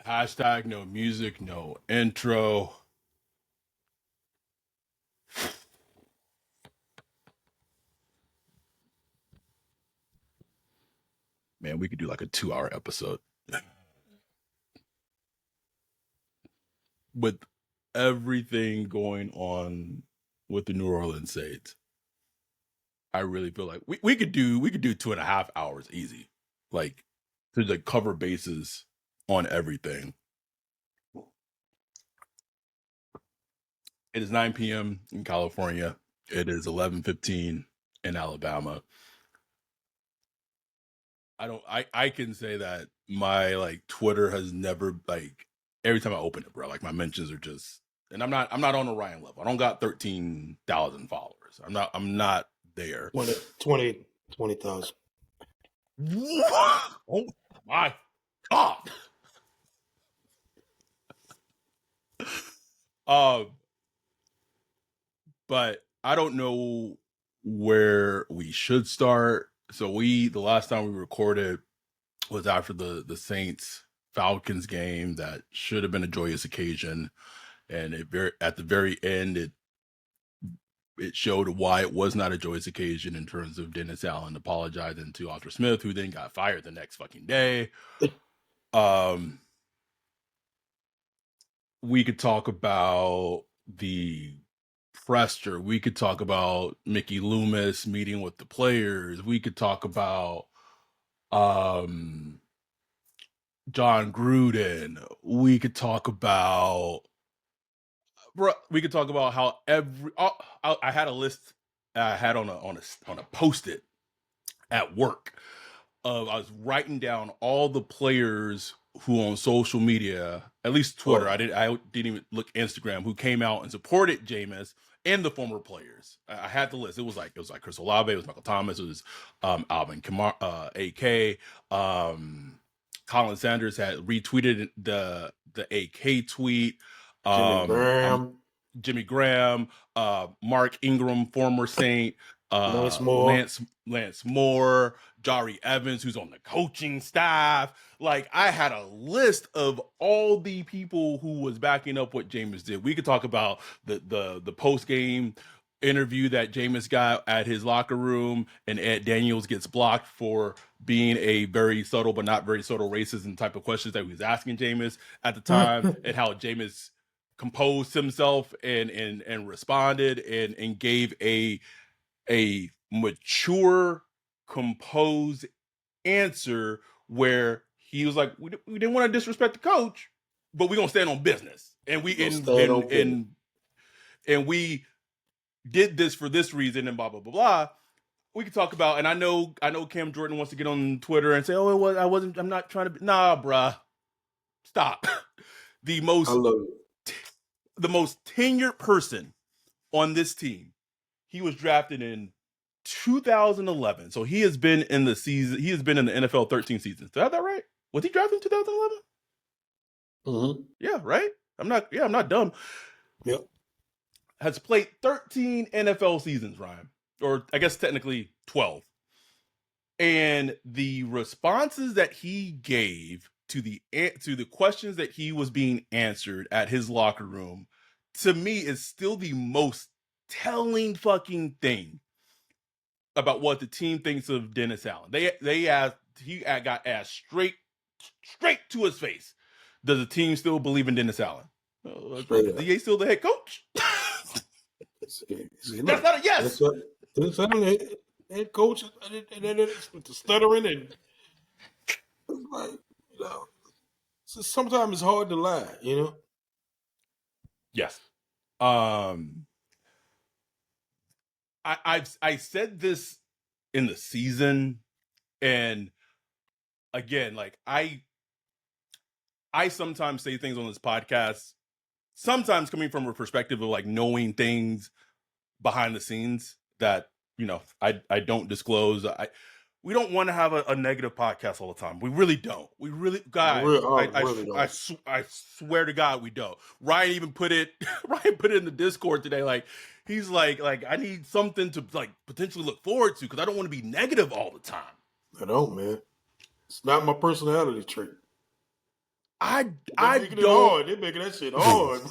Hashtag no music, no intro. Man, we could do like a 2-hour episode. With everything going on with the New Orleans Saints, I really feel like we could do 2.5 hours easy. Like to cover bases on everything. It is 9 p.m. in California. It is 11:15 in Alabama. I can say that my Twitter has never every time I open it, bro, my mentions are just, and I'm not on the Ryan level. I don't got 13,000 followers. I'm not there. 20,000. Oh my God. But I don't know where we should start. So the last time we recorded was after the Saints Falcons game that should have been a joyous occasion, and at the very end it showed why it was not a joyous occasion in terms of Dennis Allen apologizing to Arthur Smith, who then got fired the next fucking day. We could talk about the presser. We could talk about Mickey Loomis meeting with the players. We could talk about John Gruden. We could talk about how I had a list I had on a post-it at work of, I was writing down all the players who on social media, at least Twitter, I didn't even look Instagram, who came out and supported Jameis and the former players. I had the list. It was like Chris Olave, it was Michael Thomas, it was Alvin Kamara, AK. Colin Sanders had retweeted the AK tweet. Jimmy Graham, Mark Ingram, former Saint, Lance Moore, Jari Evans, who's on the coaching staff. I had a list of all the people who was backing up what Jameis did. We could talk about the post game interview that Jameis got at his locker room, and Ed Daniels gets blocked for being a very subtle but not very subtle racism type of questions that he was asking Jameis at the time, and how Jameis composed himself and responded and gave a mature, composed answer where he was like, we didn't want to disrespect the coach, but we're gonna stand on business, and we we did this for this reason, and blah blah blah blah. We could talk about, and I know Cam Jordan wants to get on Twitter and say, oh, I'm not trying to nah, bruh, stop. the most tenured person on this team, he was drafted in 2011, so he has been in the NFL 13 seasons. Did I have that right? Was he drafted in 2011? Mm-hmm. Yeah, right. I'm not dumb. Yep. Has played 13 NFL seasons, Ryan, or I guess technically 12. And the responses that he gave to the questions that he was being answered at his locker room, to me, is still the most telling fucking thing about what the team thinks of Dennis Allen. He got asked straight to his face, does the team still believe in Dennis Allen? Is he still the head coach? That's not a yes. Dennis Allen, head coach, with the stuttering, and sometimes it's hard to lie, Yes. I said this in the season, and again, I sometimes say things on this podcast, sometimes coming from a perspective of knowing things behind the scenes that I don't disclose. We don't want to have a negative podcast all the time. We really don't. We really, guys. I swear to God, we don't. Ryan even put it. Ryan put it in the Discord today. He's like, I need something to potentially look forward to, because I don't want to be negative all the time. I don't, man. It's not my personality trait. I They're I making it don't hard. They're making that shit hard.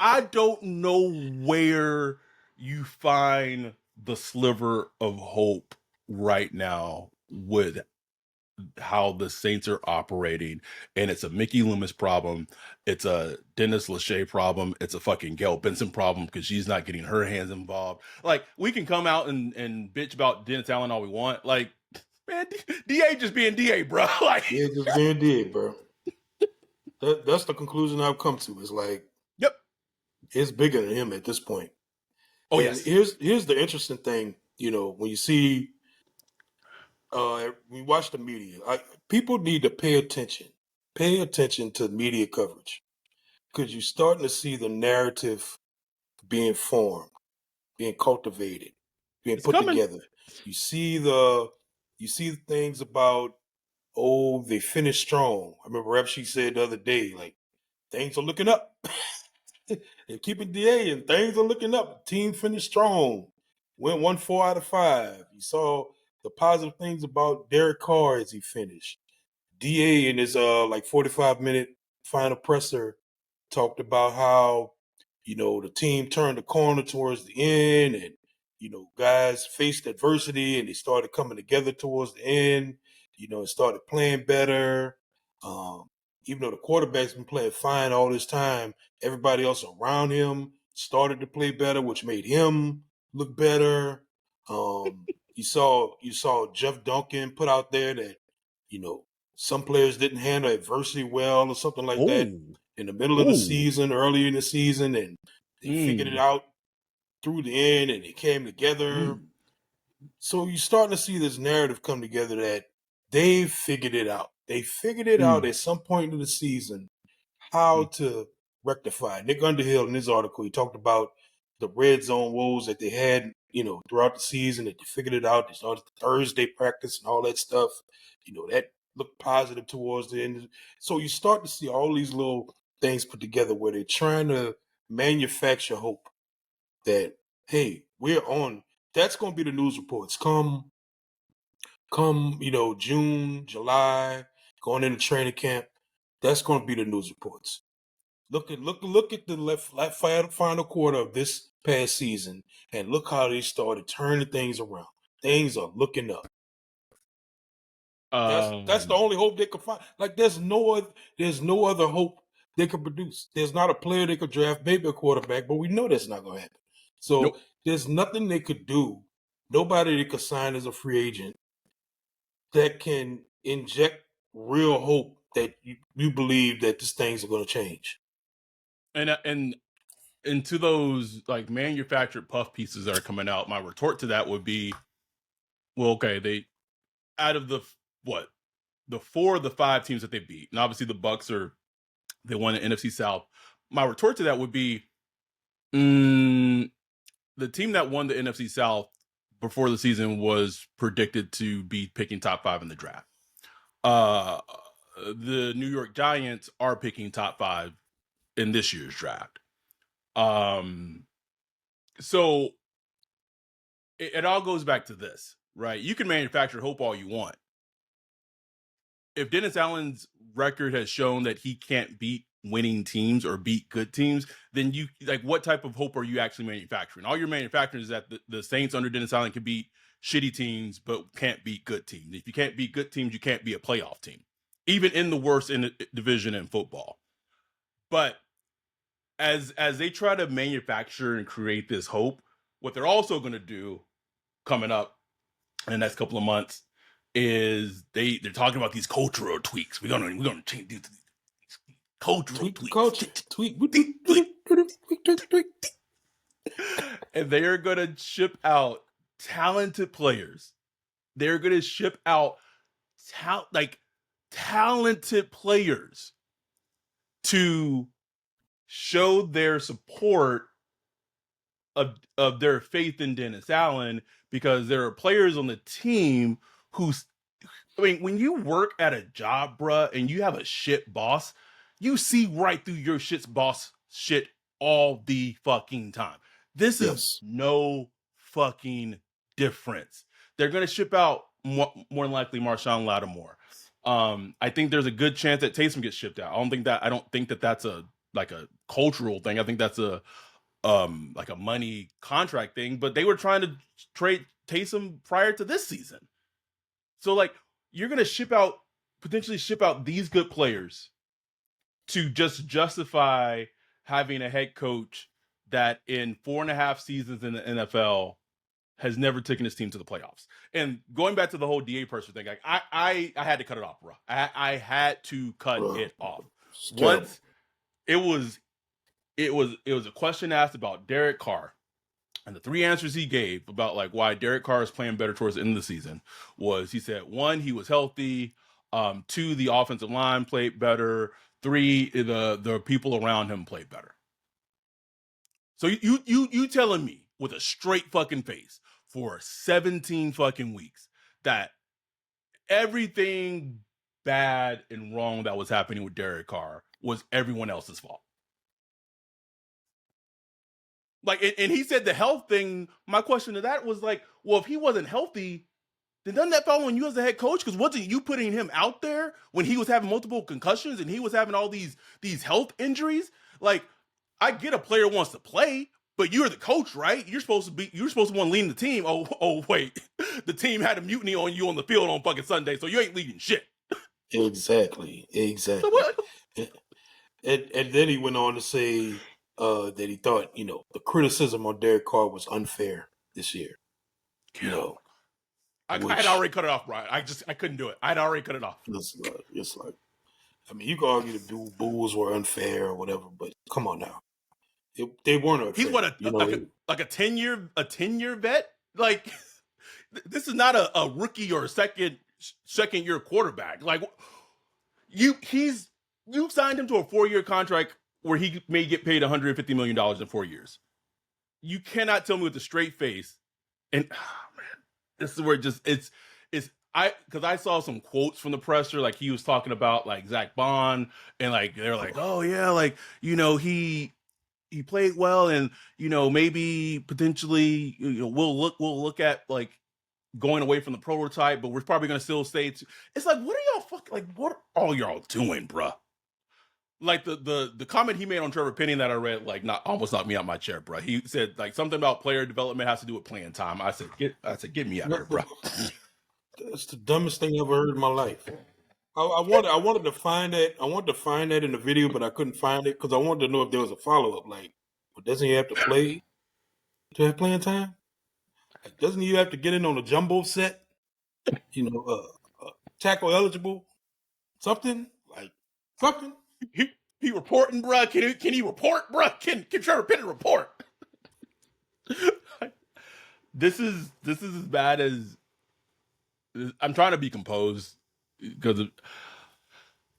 I don't know where you find the sliver of hope right now with how the Saints are operating, and it's a Mickey Loomis problem, it's a Dennis Lachey problem, it's a fucking Gail Benson problem because she's not getting her hands involved. Like, we can come out and bitch about Dennis Allen all we want, like, man, DA just being DA, bro. Like, Yeah, just being dead, bro. That's the conclusion I've come to. Is like yep. it's bigger than him at this point. Oh And yes. here's the interesting thing. When you see we watch the media, people need to pay attention. Pay attention to media coverage because you're starting to see the narrative being formed, being cultivated, being It's put coming. together. You see the things about, oh, they finished strong. I remember Rap Sheet said the other day, like, things are looking up. They're keeping DA and things are looking up. Team finished strong. Went 1-4 out of 5. You saw the positive things about Derek Carr as he finished. DA in his like 45-minute final presser talked about how, the team turned the corner towards the end, and, guys faced adversity and they started coming together towards the end, and started playing better. Um, Even though the quarterback's been playing fine all this time, everybody else around him started to play better, which made him look better. You saw Jeff Duncan put out there that, you know, some players didn't handle adversity well or something like that Oh. in the middle of the Oh. season, early in the season, and they figured it Mm. out through the end and they came together. Mm. So you're starting to see this narrative come together that they figured it out. They figured it out Mm. at some point in the season how Mm. to rectify. Nick Underhill in his article, he talked about the red zone woes that they had, throughout the season, that they figured it out. They started the Thursday practice and all that stuff. That looked positive towards the end. So you start to see all these little things put together where they're trying to manufacture hope that, hey, we're on. That's going to be the news reports come June, July, going into training camp. That's going to be the news reports. Look at the left final quarter of this past season, and look how they started turning things around. Things are looking up. That's the Um. only hope they could find. Like there's no other hope they could produce. There's not a player they could draft, maybe a quarterback, but we know that's not going to happen. So Nope. there's nothing they could do. Nobody they could sign as a free agent that can inject real hope that you believe that these things are going to change. And to those like manufactured puff pieces that are coming out, my retort to that would be, well, okay, they out of the what the 4 of the 5 teams that they beat, and obviously the Bucks they won the NFC South. My retort to that would be, the team that won the NFC South before the season was predicted to be picking top 5 in the draft. Uh, the New York Giants are picking top 5 in this year's draft. Um, so it all goes back to this, right? You can manufacture hope all you want. If Dennis Allen's record has shown that he can't beat winning teams or beat good teams, then you like, what type of hope are you actually manufacturing? All you're manufacturing is that the Saints under Dennis Allen can beat shitty teams, but can't beat good teams. If you can't beat good teams, you can't be a playoff team, even in the worst in the division in football. But as they try to manufacture and create this hope, what they're also going to do coming up in the next couple of months is they're talking about these cultural tweaks. We're gonna change these cultural Tweak the tweaks. culture. Tweak. And they are gonna ship out talented players. They're gonna ship out talented players to show their support of their faith in Dennis Allen, because there are players on the team who, I mean, when you work at a job, bruh, and you have a shit boss, you see right through your shit's boss shit all the fucking time. This is Yes. no fucking difference. They're gonna ship out more than likely Marshawn Lattimore. I think there's a good chance that Taysom gets shipped out. I don't think that that's a cultural thing. I think that's a like a money contract thing. But they were trying to trade Taysom prior to this season. So like you're gonna potentially ship out these good players to just justify having a head coach that in 4.5 seasons in the NFL has never taken his team to the playoffs. And going back to the whole DA person thing, like I had to cut it off, bro. I had to cut it off. Once it was a question asked about Derek Carr, and the 3 answers he gave about like why Derek Carr is playing better towards the end of the season was he said 1, he was healthy, 2, the offensive line played better, 3, the people around him played better. So you telling me with a straight fucking face for 17 fucking weeks that everything bad and wrong that was happening with Derek Carr was everyone else's fault? Like, and he said the health thing. My question to that was like, well, if he wasn't healthy, then doesn't that fall on you as a head coach? Because wasn't you putting him out there when he was having multiple concussions and he was having all these health injuries? Like, I get a player wants to play, but you're the coach, right? You're supposed to want to lead the team. Oh, wait, the team had a mutiny on you on the field on fucking Sunday, so you ain't leading shit. Exactly. So what? And then he went on to say that he thought, the criticism on Derek Carr was unfair this year. I had already cut it off, Brian. I couldn't do it. I had already cut it off. It's like, I mean, you can argue the Bulls were unfair or whatever, but come on now, they weren't unfair. He's what a 10-year vet. Like this is not a rookie or a second year quarterback. Like you signed him to a 4-year contract where he may get paid $150 million in 4 years. You cannot tell me with a straight face. And man, this is where because I saw some quotes from the presser, like he was talking about like Zach Bond, and like they're like, oh yeah, like he played well, and maybe potentially we'll look at like going away from the prototype, but we're probably gonna still stay. It's like, what are y'all doing, bruh? Like the comment he made on Trevor Penning that I read, like almost knocked me out my chair, bro. He said like something about player development has to do with playing time. I said, get me out of here, bro. That's the dumbest thing I've ever heard in my life. I wanted to find that. I wanted to find that in the video, but I couldn't find it because I wanted to know if there was a follow up. Like, well, doesn't he have to play to have playing time? Like, doesn't he have to get in on a jumbo set? Tackle eligible, something. He reporting, bro. Can he report, bro? Can Trevor Penning report? This is as bad as I'm trying to be composed because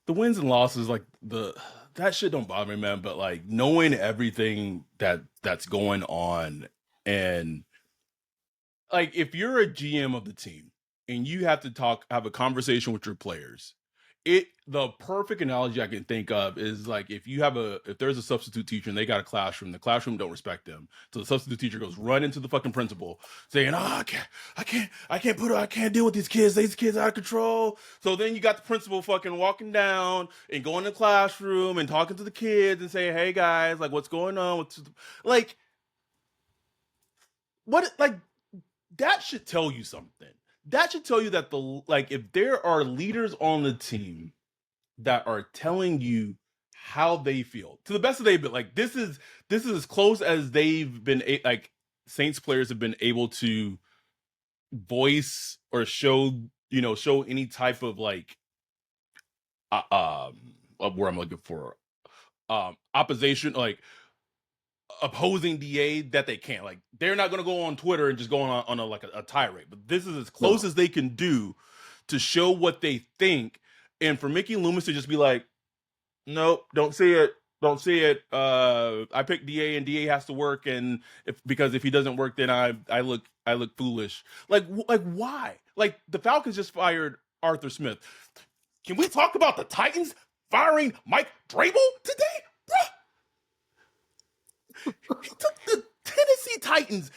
the wins and losses, like that shit don't bother me, man. But like knowing everything that's going on, and like if you're a GM of the team and you have to have a conversation with your players, the perfect analogy I can think of is like if there's a substitute teacher and they got a classroom, the classroom don't respect them, so the substitute teacher goes run into the fucking principal saying, I can't deal with these kids out of control. So then you got the principal fucking walking down and going to the classroom and talking to the kids and saying, hey guys, like what's going on? Like what, like that should tell you something. That should tell you that if there are leaders on the team that are telling you how they feel to the best of their ability, like this is as close as they've been, like Saints players have been able to voice or show any type of like where I'm looking for opposition, like opposing DA, that they can't. Like they're not going to go on Twitter and just go on a tirade, but this is as close as they can do to show what they think. And for Mickey Loomis to just be like, nope, don't see it. I picked DA and DA has to work, and because if he doesn't work, then I look foolish. Like why? Like the Falcons just fired Arthur Smith. Can we talk about the Titans firing Mike Vrabel today, bro? He took the Tennessee Titans.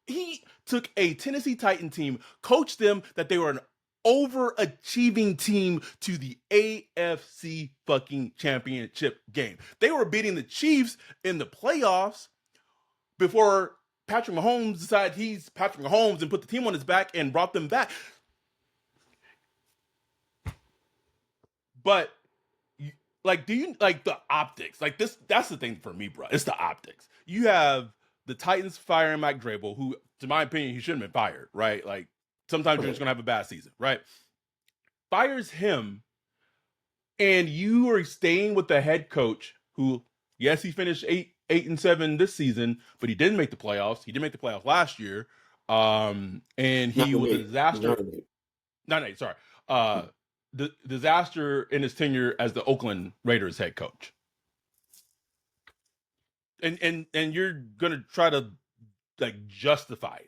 He took a Tennessee Titan team, coached them that they were overachieving team to the AFC fucking championship game. They were beating the Chiefs in the playoffs before Patrick Mahomes decided he's Patrick Mahomes and put the team on his back and brought them back. But like, do you like the optics? Like this, that's the thing for me, bro. It's the optics. You have the Titans firing Mike Vrabel, who, to my opinion, he shouldn't have been fired, right? Like sometimes you're just gonna have a bad season, right? Fires him, and you are staying with the head coach who, yes, he finished 8-7 this season, but he didn't make the playoffs. He didn't make the playoffs last year. And he was a disaster. No, sorry. The disaster in his tenure as the Oakland Raiders head coach. And you're gonna try to like justify it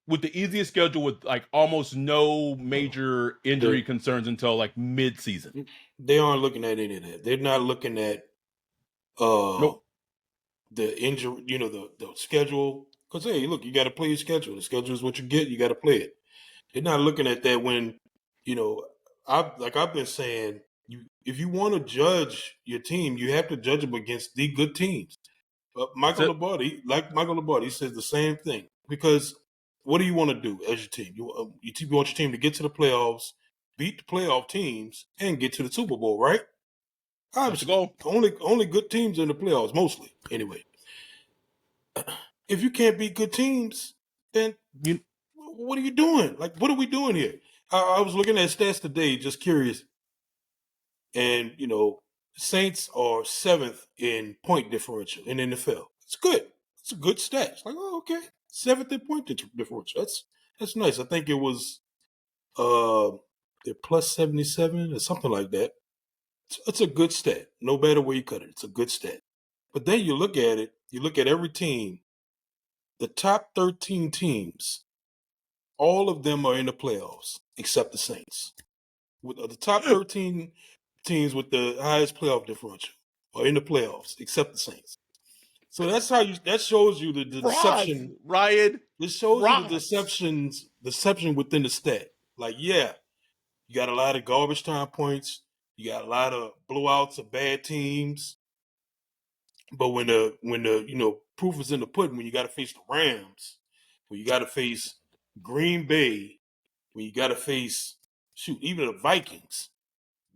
with the easiest schedule with like almost no major injury concerns until like mid-season. They aren't looking at any of that. They're not looking at nope. The injury, the schedule. Because hey, look, you got to play your schedule. The schedule is what you get. You got to play it. They're not looking at that when, I've been saying, if you want to judge your team, you have to judge them against the good teams. Michael Lombardi says the same thing. Because what do you want to do as your team? You want your team to get to the playoffs, beat the playoff teams, and get to the Super Bowl, right? Obviously, only good teams in the playoffs, mostly. Anyway, if you can't beat good teams, then what are you doing? Like, what are we doing here? I was looking at stats today, just curious, and Saints are 7th in point differential in NFL. It's good. It's a good stat. It's like, oh, okay, 7th in point differential. That's nice. I think it was they're plus 77 or something like that. It's a good stat. No matter where you cut it, it's a good stat. But then you look at it, you look at every team, the top 13 teams, all of them are in the playoffs except the Saints. With the top 13 teams with the highest playoff differential are in the playoffs except the Saints. So that shows you the deception, Ryan. This shows you the deception within the stat. Like, yeah, you got a lot of garbage time points. You got a lot of blowouts of bad teams. But when the proof is in the pudding, when you got to face the Rams, when you got to face Green Bay, when you got to face even the Vikings,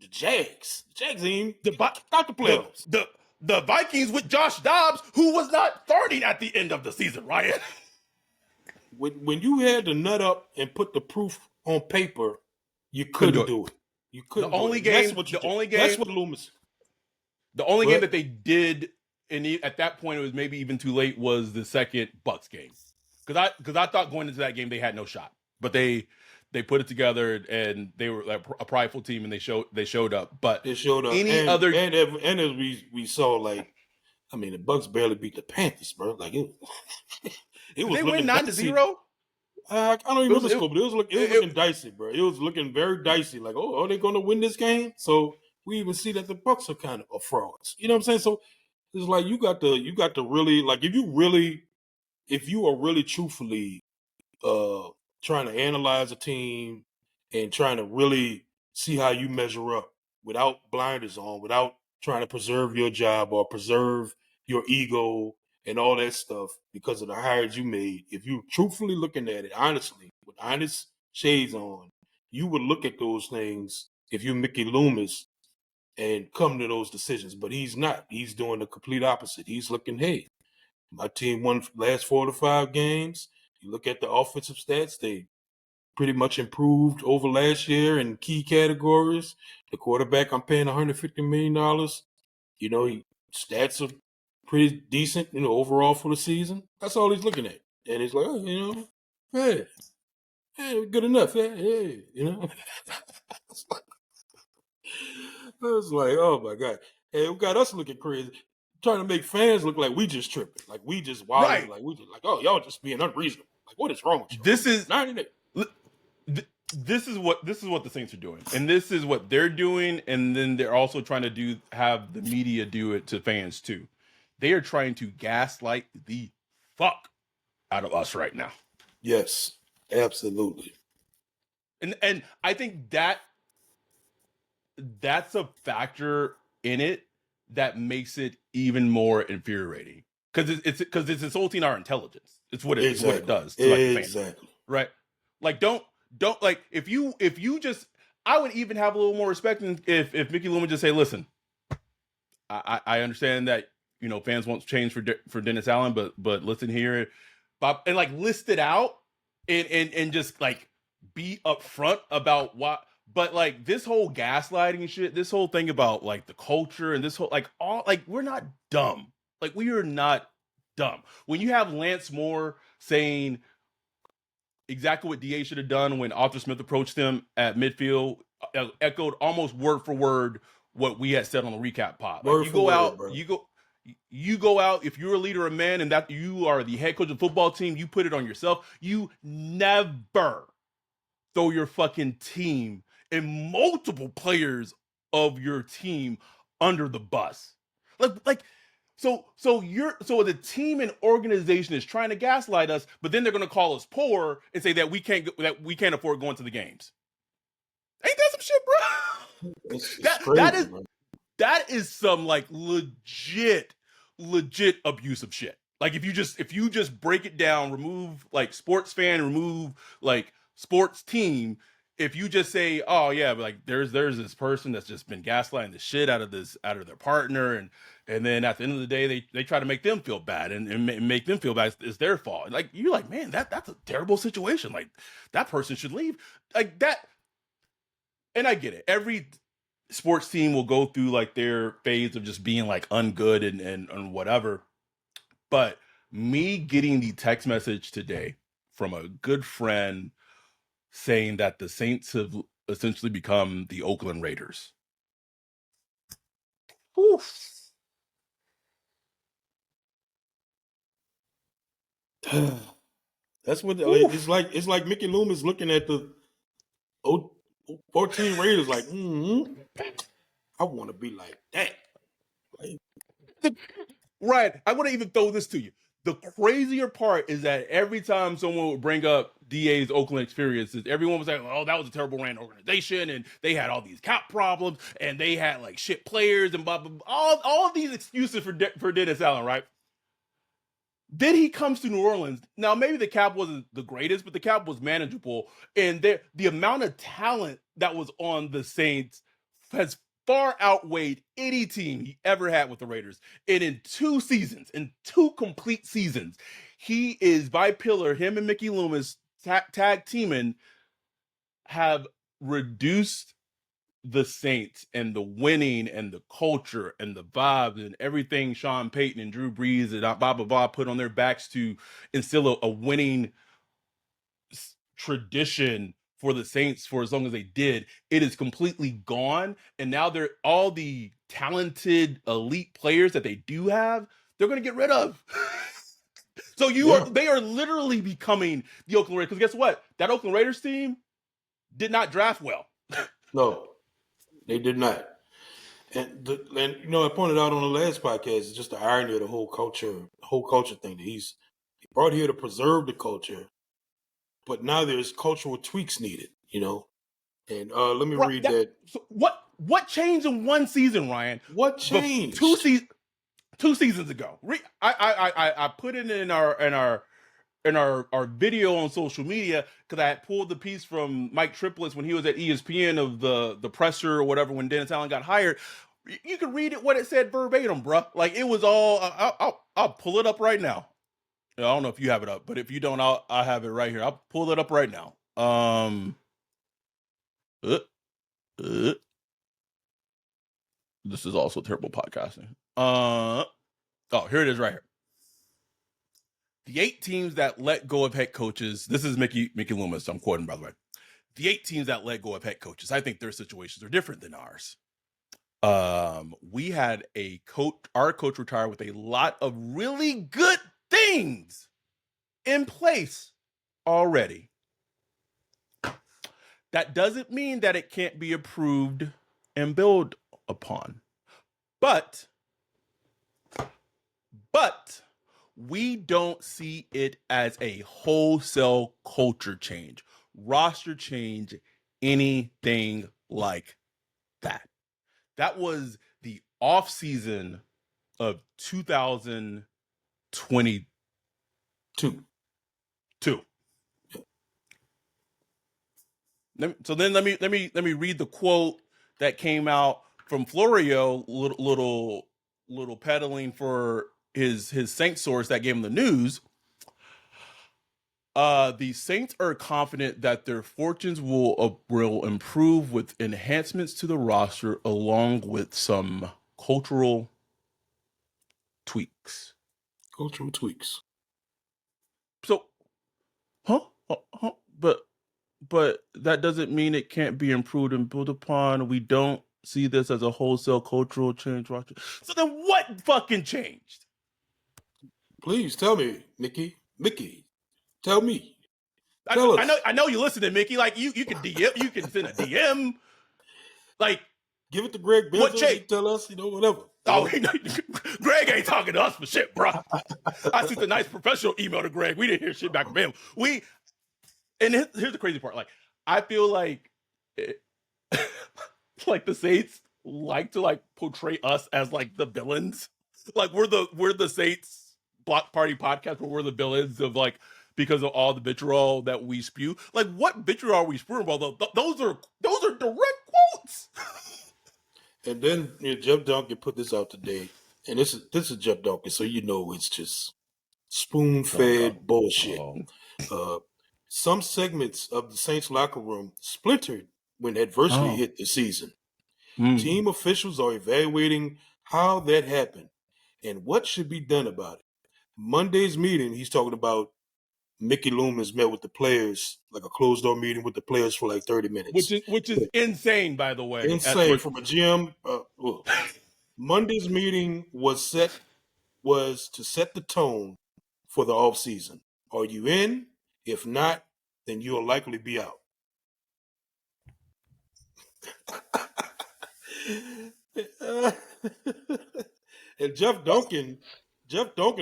the Jags ain't even out the playoffs. The Vikings with Josh Dobbs, who was not starting at the end of the season, Ryan. When you had to nut up and put the proof on paper, you couldn't do it. You couldn't. The only game. That's what Loomis. The only game that they did, and at that point it was maybe even too late, was the second Bucks game. Because I thought going into that game they had no shot, but they put it together and they were like a prideful team and they showed up. But they showed up. And as we saw, like, I mean, the Bucks barely beat the Panthers, bro. Like it was. They win 9-0. I don't even remember the score, but it was looking dicey, bro. It was looking very dicey. Like, oh, are they going to win this game? So we even see that the Bucks are kind of frauds. You know what I'm saying? So it's like you got to really, like, if you are really truthfully trying to analyze a team and trying to really see how you measure up without blinders on, without trying to preserve your job or preserve your ego and all that stuff because of the hires you made, if you're truthfully looking at it honestly, with honest shades on, you would look at those things if you're Mickey Loomis and come to those decisions. But he's not. He's doing the complete opposite. He's looking, hey, my team won last 4 to 5 games. You look at the offensive stats, they pretty much improved over last year in key categories. The quarterback, I'm paying $150 million. Stats are pretty decent, overall for the season. That's all he's looking at. And he's like, oh, hey, good enough. Hey. I was like, oh my God. Hey, it got us looking crazy. Trying to make fans look like we just tripping. Like we just wild. Right. Like we just like, oh, y'all just being unreasonable. Like, what is wrong with you? This is what the Saints are doing. And this is what they're doing. And then they're also trying to have the media do it to fans too. They are trying to gaslight the fuck out of us right now. Yes, absolutely. And I think that's a factor in it that makes it even more infuriating because it's insulting our intelligence. It's what it Exactly. does to like the fan, Exactly. right? Like don't like if you just I would even have a little more respect if Mickey Loomis just say, listen, I understand that fans want change for Dennis Allen, but listen here, Bob, and like list it out and just like be upfront about what. But like this whole gaslighting shit, this whole thing about like the culture and this whole like all like we're not dumb. Like we are not dumb. When you have Lance Moore saying exactly what DA should have done when Arthur Smith approached him at midfield, echoed almost word for word what we had said on the recap pod. Like Word for word, bro. you go out, if you're a leader of men and that you are the head coach of the football team, you put it on yourself. You never throw your fucking team and multiple players of your team under the bus. So the team and organization is trying to gaslight us, but then they're going to call us poor and say that we can't afford going to the games. Ain't that some shit, bro? It's that crazy, that is bro. that is some like legit abusive shit. Like if you just break it down, remove like sports fan, remove like sports team. If you just say, oh yeah, but like there's this person that's just been gaslighting the shit out of their partner, and then at the end of the day they try to make them feel bad and make them feel bad it's their fault. Like you're like, man, that's a terrible situation. Like that person should leave. Like that. And I get it. Every sports team will go through like their phase of just being like ungood and whatever. But me getting the text message today from a good friend saying that the Saints have essentially become the Oakland Raiders. Oof. That's what Oof. it's like Mickey Loomis looking at the 14 Raiders like, I want to be like that. Like, Right. I want to even throw this to you. The crazier part is that every time someone would bring up DA's Oakland experiences, everyone was like, oh, that was a terrible ran organization, and they had all these cap problems, and they had like shit players, and blah, blah, blah. All of these excuses for Dennis Allen, right? Then he comes to New Orleans. Now, maybe the cap wasn't the greatest, but the cap was manageable. And the amount of talent that was on the Saints has far outweighed any team he ever had with the Raiders. And in 2 seasons, in 2 complete seasons, he is by pillar. Him and Mickey Loomis tag teaming have reduced the Saints and the winning and the culture and the vibes and everything Sean Payton and Drew Brees and blah blah blah put on their backs to instill a winning tradition for the Saints for as long as they did. It is completely gone, and now they're all the talented elite players that they do have. They're going to get rid of. So yeah, they are literally becoming the Oakland Raiders. Because guess what? That Oakland Raiders team did not draft well. no, they did not. And I pointed out on the last podcast just the irony of the whole culture thing that he brought here to preserve the culture, but now there's cultural tweaks needed. And let me read that. So what changed in 1 season, Ryan? What But two changed? seasons 2 seasons ago, I put it in our video on social media because I had pulled the piece from Mike Triplets when he was at ESPN of the presser or whatever when Dennis Allen got hired. You can read it what it said verbatim, bro. Like it was all. I'll pull it up right now. I don't know if you have it up, but if you don't, I'll have it right here. I'll pull it up right now. Uh, uh, this is also terrible podcasting. Oh, here it is right here. The 8 teams that let go of head coaches. This is Mickey Loomis. I'm quoting, by the way. The 8 teams that let go of head coaches. I think their situations are different than ours. We had our coach retire with a lot of really good things in place already. That doesn't mean that it can't be improved and built upon. But we don't see it as a wholesale culture change, roster change anything like that. That was the offseason of 2022. So then let me read the quote that came out from Florio, little peddling for his Saints source that gave him the news. The Saints are confident that their fortunes will improve with enhancements to the roster, along with some cultural tweaks. Cultural tweaks. So, but that doesn't mean it can't be improved and built upon. We don't see this as a wholesale cultural change. So then, what fucking changed? Please tell me, Mickey. Mickey, tell me. Tell us. I know you listen to Mickey. Like you can DM, you can send a DM. Like, give it to Greg Benzo. What changed? Tell us, whatever. Oh, Greg ain't talking to us for shit, bro. I sent a nice professional email to Greg. We didn't hear shit back from him. And here's the crazy part. Like, I feel like, like the Saints like to like portray us as like the villains. Like we're the Saints Block Party podcast, where we're the villains of like, because of all the vitriol that we spew. Like, what vitriol are we spewing? Well, those are direct quotes. And then Jeff Duncan put this out today, and this is Jeff Duncan, so it's just spoon-fed bullshit. Some segments of the Saints locker room splintered when adversity hit the season. Team officials are evaluating how that happened and what should be done about it. Monday's meeting, he's talking about Mickey Loomis met with the players, like a closed-door meeting with the players for like 30 minutes. Which is insane, by the way. Insane from a GM. Monday's meeting was to set the tone for the offseason. Are you in? If not, then you'll likely be out. And Jeff Duncan,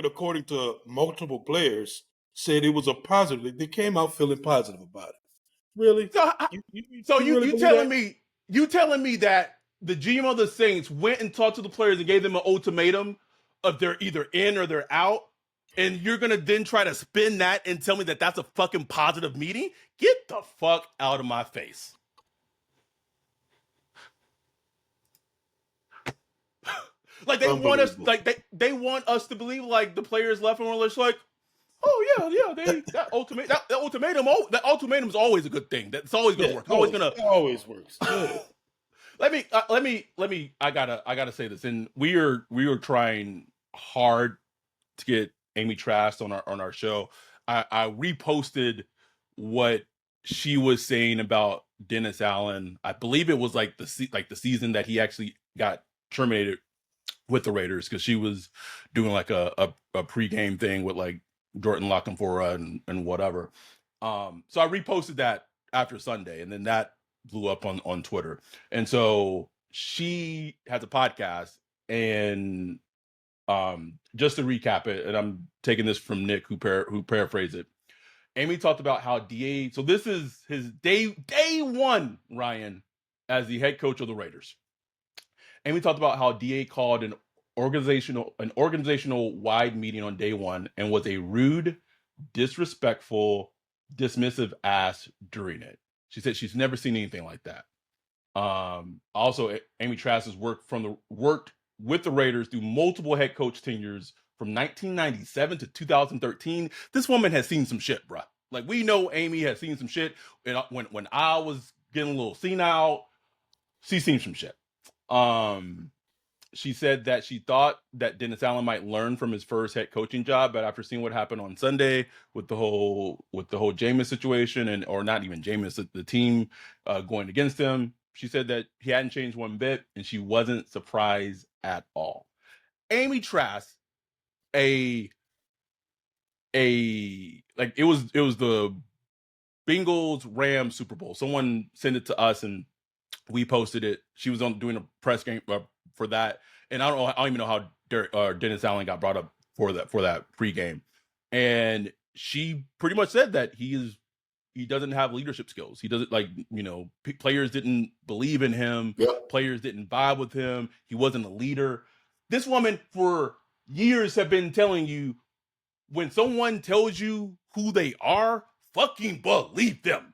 according to multiple players, said it was a positive. They came out feeling positive about it. Really? So you telling me that the GM of the Saints went and talked to the players and gave them an ultimatum of they're either in or they're out, and you're gonna then try to spin that and tell me that that's a fucking positive meeting? Get the fuck out of my face. Like they want us, like they want us to believe like the players left and we're just like, oh yeah, that ultimatum is always a good thing. That's always gonna work. It always works. Let me. I gotta say this, and we are trying hard to get Amy Trask on our show. I reposted what she was saying about Dennis Allen. I believe it was like the season that he actually got terminated with the Raiders, because she was doing like a pregame thing with like Jordan Lockenfora and whatever. So I reposted that after Sunday, and then that blew up on Twitter. And so she has a podcast, and just to recap it, and I'm taking this from Nick, who paraphrased it. Amy talked about how DA, so this is his day one, Ryan, as the head coach of the Raiders. Amy talked about how DA called an organizational wide meeting on day one and was a rude, disrespectful, dismissive ass during it. She said she's never seen anything like that. Also, Amy Trask has worked with the Raiders through multiple head coach tenures from 1997 to 2013. This woman has seen some shit, bruh. Like, we know Amy has seen some shit. And when I was getting a little senile, she's seen some shit. She said that she thought that Dennis Allen might learn from his first head coaching job, but after seeing what happened on Sunday with the whole Jameis situation, or not even Jameis, the team going against him, she said that he hadn't changed one bit, and she wasn't surprised at all. Amy Trask, it was the Bengals Rams Super Bowl. Someone sent it to us and we posted it. She was doing a press game for that, and I don't even know how Dennis Allen got brought up for that pregame, and she pretty much said that he is he doesn't have leadership skills. He doesn't players didn't believe in him. Yep. Players didn't vibe with him. He wasn't a leader. This woman for years have been telling you, when someone tells you who they are, fucking believe them.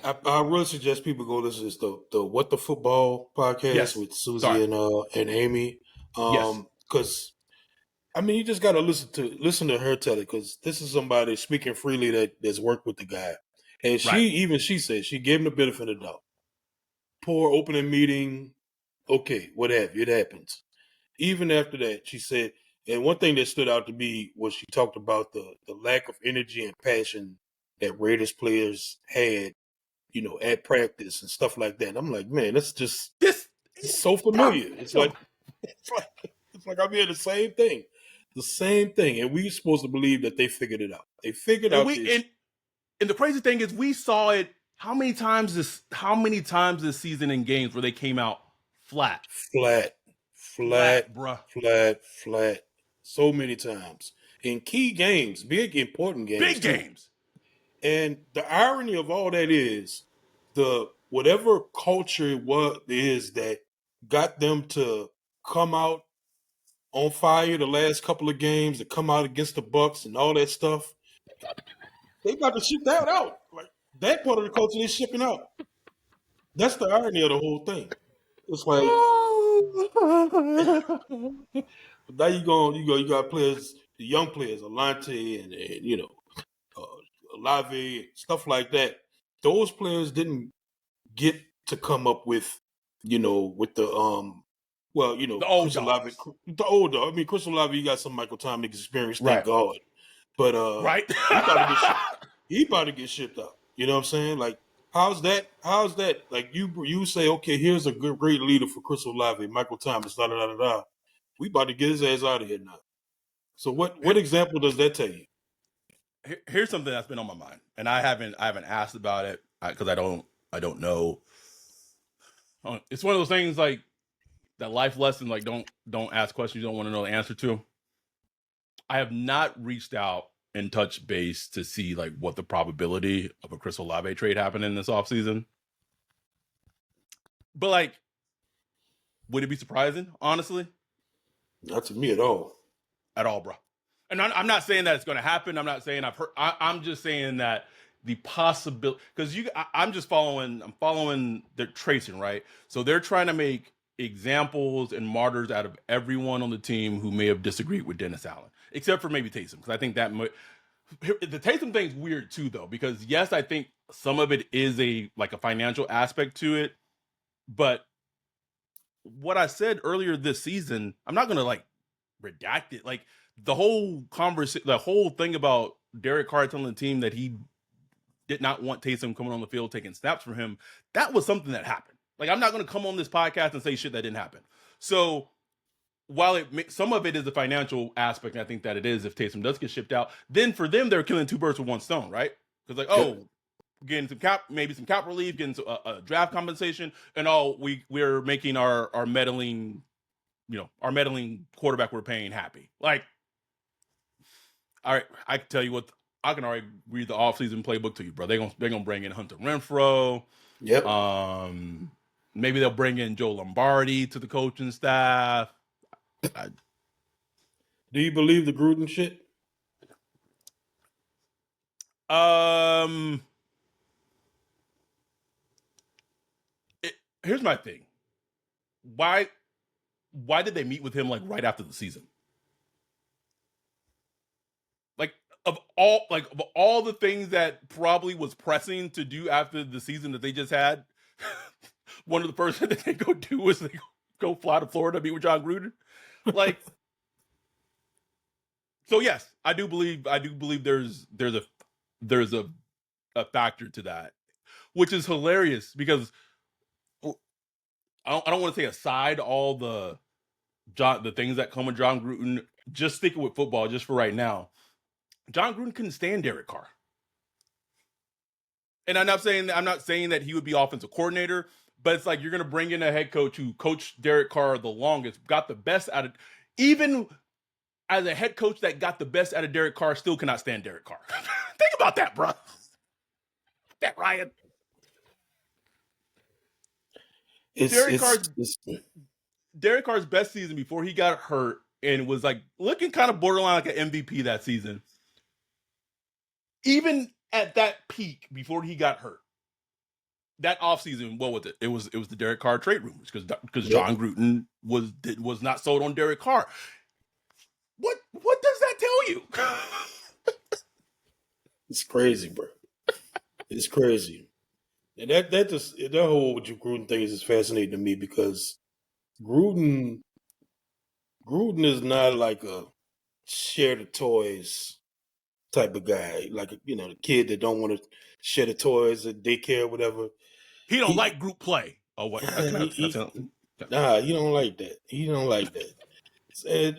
I really suggest people go listen to the What the Football podcast Yes. with Susie Sorry. and Amy. Yes. Because I mean, you just got to listen to her tell it, because this is somebody speaking freely that's worked with the guy, and she said she gave him the benefit of the doubt. Poor opening meeting, okay, what have you, it happens. Even after that, she said, and one thing that stood out to me was she talked about the lack of energy and passion that Raiders players had, at practice and stuff like that. And I'm like, man, that's just This it's so familiar. It's like I'm hearing the same thing. The same thing. And we supposed to believe that they figured it out. They figured out this. And the crazy thing is, we saw it how many times this season in games where they came out flat. Bruh. Flat. So many times. In key games, big important games. Big games. And the irony of all that is the whatever culture is that got them to come out on fire the last couple of games, to come out against the Bucks and all that stuff. They got to ship that out. Like that part of the culture they're shipping out. That's the irony of the whole thing. It's like now you got players, the young players, Alante and Olave, stuff like that. Those players didn't get to come up with, with the the old Chris Olave, the older. I mean, Chris Olave, you got some Michael Thomas experience, thank God. But right, he about to get shipped out. You know what I'm saying? Like, how's that? Like, you say, okay, here's a great leader for Chris Olave, Michael Thomas, da da da da da. We about to get his ass out of here now. So what example does that tell you? Here's something that's been on my mind, and I haven't asked about it because I don't know. It's one of those things like that life lesson, like don't ask questions you don't want to know the answer to. I have not reached out and touched base to see like what the probability of a Chris Olave trade happening this offseason. But like, would it be surprising, honestly? Not to me at all. At all, bro. And I'm not saying that it's going to happen. I'm not saying I've heard. I'm just saying that the possibility, because I'm following their tracing, right? So they're trying to make examples and martyrs out of everyone on the team who may have disagreed with Dennis Allen, except for maybe Taysom, because I think that the Taysom thing's weird too, though, because yes, I think some of it is a financial aspect to it, but what I said earlier this season, I'm not going to redact it. Like the whole thing about Derek Carr telling the team that he did not want Taysom coming on the field taking snaps for him, that was something that happened. Like, I'm not going to come on this podcast and say shit that didn't happen. So while some of it is the financial aspect, and I think that it is if Taysom does get shipped out, then for them, they're killing two birds with one stone, right? Because getting some cap relief, getting a draft compensation, and we're making our meddling, quarterback we're paying happy. Like, all right, I can tell you what, I can already read the offseason playbook to you, bro. They're gonna bring in Hunter Renfrow. Yep. Maybe they'll bring in Joe Lombardi to the coaching staff. Do you believe the Gruden shit? Here's my thing. Why did they meet with him right after the season? Of all the things that probably was pressing to do after the season that they just had, one of the first things that they go do was they go fly to Florida to meet with John Gruden. So yes, I do believe there's a factor to that, which is hilarious because I don't want to say aside all the things that come with John Gruden, just sticking with football just for right now. John Gruden couldn't stand Derek Carr. And I'm not saying that he would be offensive coordinator, but it's like you're going to bring in a head coach who coached Derek Carr the longest, got the best out of, even as a head coach that got the best out of Derek Carr, still cannot stand Derek Carr. Think about that, bro. That Ryan. Derek Carr's best season before he got hurt and was like looking kind of borderline like an MVP that season. Even at that peak before he got hurt, that offseason, what was it? It was the Derek Carr trade rumors because John Gruden was not sold on Derek Carr. What does that tell you? It's crazy, bro. It's crazy. And that whole Gruden thing is just fascinating to me because Gruden is not like a share the toys type of guy, like the kid that don't want to share the toys at daycare or whatever. He don't like group play. Oh, what? Nah, he don't like that. He don't like that. And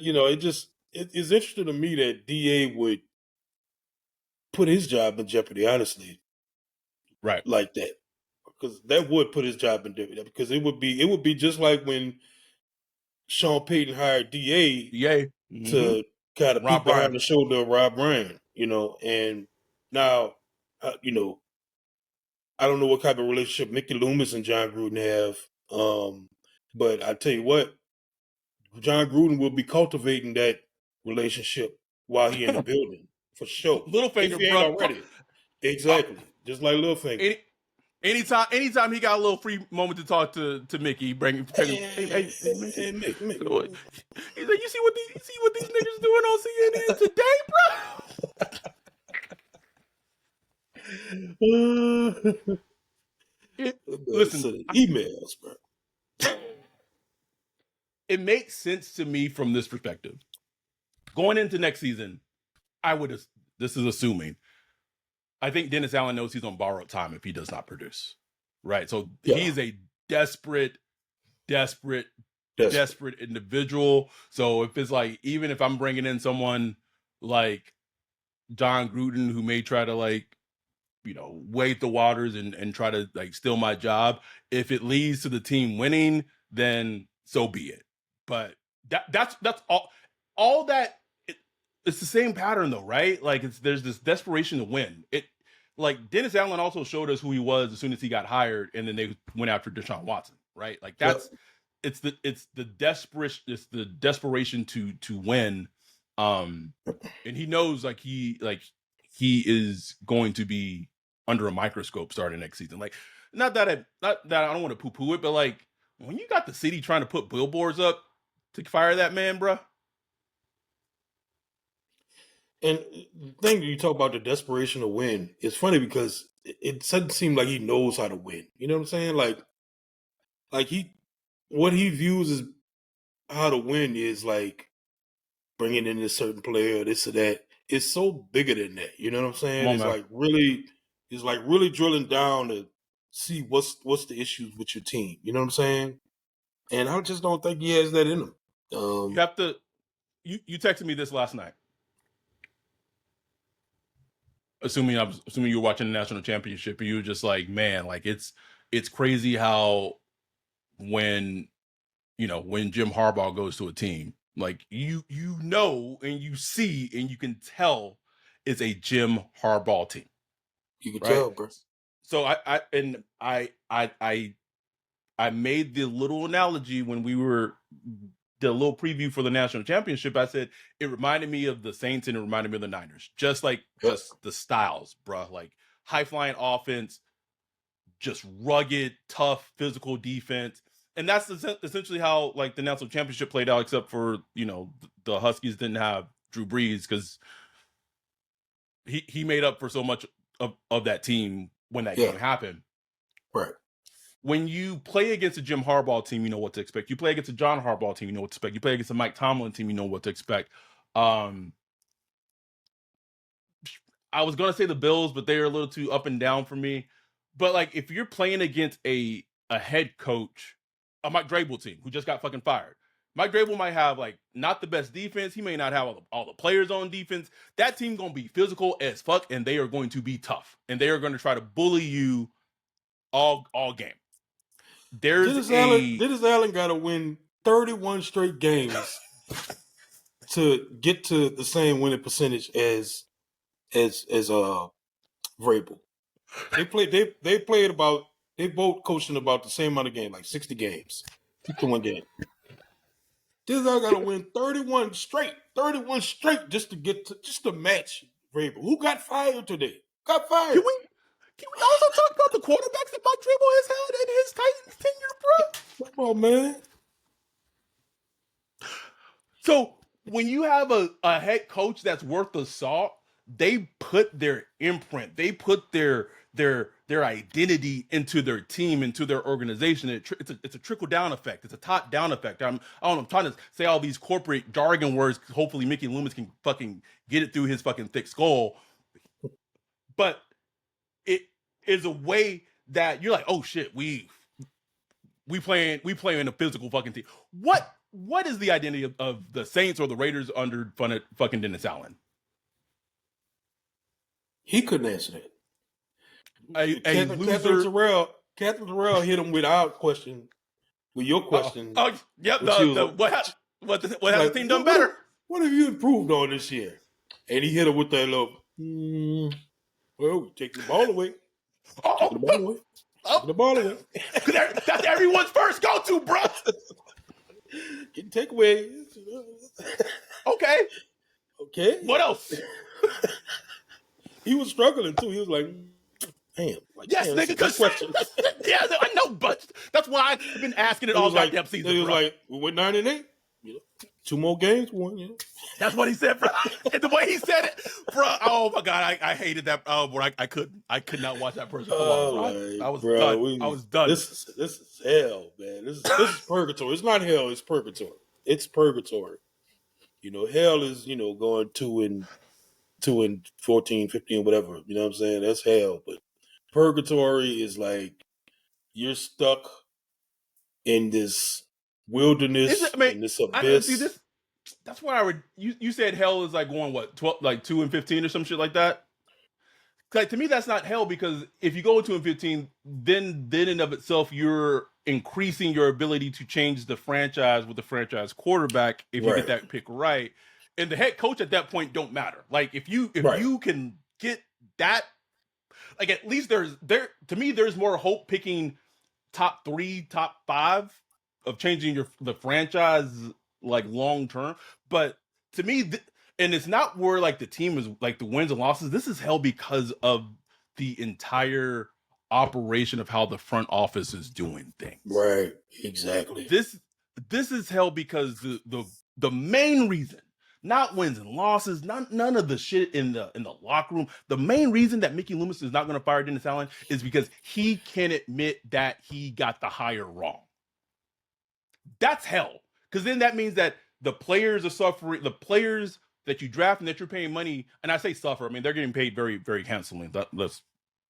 it's interesting to me that DA would put his job in jeopardy, honestly. Right. Like that. Because that would put his job in jeopardy. Because it would be just like when Sean Payton hired DA to kind of peek behind the shoulder of Rob Ryan, and now, I don't know what kind of relationship Mickey Loomis and John Gruden have, but I tell you what, John Gruden will be cultivating that relationship while he in the building, for sure. Littlefinger, if he ain't already. Exactly. Just like Littlefinger. Anytime he got a little free moment to talk to Mickey, bring him. Hey, Mickey. Mickey. He's like, you see what these niggas doing on CNN today, bro? Listen, emails, bro. It makes sense to me from this perspective. Going into next season, this is assuming, I think Dennis Allen knows he's on borrowed time if he does not produce. Right? So he's a desperate individual. So if it's like, even if I'm bringing in someone like John Gruden, who may try to wade the waters and try to steal my job, if it leads to the team winning, then so be it. But that's all that. It's the same pattern though, right? There's this desperation to win. Dennis Allen also showed us who he was as soon as he got hired, and then they went after Deshaun Watson, right? It's the desperation to win. And he knows he is going to be under a microscope starting next season. Not that I don't want to poo-poo it, but when you got the city trying to put billboards up to fire that man, bruh. And the thing you talk about, the desperation to win, it's funny because it doesn't seem like he knows how to win. You know what I'm saying? What he views as how to win is bringing in a certain player, this or that. It's so bigger than that. You know what I'm saying? It's really drilling down to see what's the issues with your team. You know what I'm saying? And I just don't think he has that in him. You have to. You texted me this last night. Assuming you were watching the national championship, and you were just like, man, it's crazy how when Jim Harbaugh goes to a team, you and you see and you can tell it's a Jim Harbaugh team. You can tell, bro. So I made the little analogy when we did a little preview for the national championship. I said it reminded me of the Saints and it reminded me of the Niners. Just the styles, bro. High flying offense, just rugged, tough, physical defense. And that's essentially how the national championship played out, except for, the Huskies didn't have Drew Brees because he made up for so much of that team when that game happened. Right. When you play against a Jim Harbaugh team, you know what to expect. You play against a John Harbaugh team, you know what to expect. You play against a Mike Tomlin team, you know what to expect. I was going to say the Bills, but they're a little too up and down for me. But if you're playing against a head coach, a Mike Vrabel team who just got fucking fired, Mike Vrabel might have not the best defense. He may not have all the players on defense. That team going to be physical as fuck, and they are going to be tough, and they are going to try to bully you all game. Dennis Allen got to win 31 straight games to get to the same winning percentage as Vrabel. They played about they both coaching about the same amount of games, like 60 games, 61 games. This guy got to win 31 straight just to match Vrabel. Who got fired today? Got Can fired. we also talk about the quarterbacks that Mike Vrabel has had in his Titans tenure, bro? Come on, man. So when you have a head coach that's worth the salt, they put their imprint, they put their identity into their team, into their organization. It's a trickle down effect. It's a top down effect. I don't know. I'm trying to say all these corporate jargon words. Hopefully, Mickey Loomis can fucking get it through his fucking thick skull. But it is a way that you're like, oh shit, we playing a physical fucking team. What is the identity of the Saints or the Raiders under fucking Dennis Allen? He couldn't answer that. A loser. Catherine Terrell hit him with our question, with your question. Yep. What has the team done better? What have you improved on this year? And he hit him with that little. Well, take the ball away. Take the ball away. Take the ball away. That's everyone's first go-to, bro. Get takeaway. Okay. What else? He was struggling too. He was like, damn. Like, yes, nigga. Because yeah, I know, but that's why I've been asking it all goddamn season. He was like, we went 9-8. 2 more games, one. That's what he said, bro. And the way he said it, bro. Oh my god, I hated that. Oh, bro, I could not watch that person. I was done. I was done. This is hell, man. This is purgatory. It's not hell. It's purgatory. It's purgatory. Hell is going 2 and 14, 15, whatever. You know what I'm saying? That's hell. But purgatory is like you're stuck in this wilderness, in this abyss. That's why I would. You said hell is like going what 12, like 2 and 15 or some shit like that. Like to me, that's not hell because if you go 2 and 15, then in and of itself you're increasing your ability to change the franchise with the franchise quarterback if you get that pick right. And the head coach at that point don't matter. Like if you can get that, like at least there's more hope picking top 3, top 5 of changing the franchise like long term. But to me, and it's not where like the team is like the wins and losses. This is hell because of the entire operation of how the front office is doing things. Right. Exactly. This is hell because the main reason, not wins and losses, none of the shit in the locker room. The main reason that Mickey Loomis is not going to fire Dennis Allen is because he can't admit that he got the hire wrong. That's hell. Because then that means that the players are suffering. The players that you draft and that you're paying money, and I say suffer, I mean they're getting paid very, very handsomely. Let's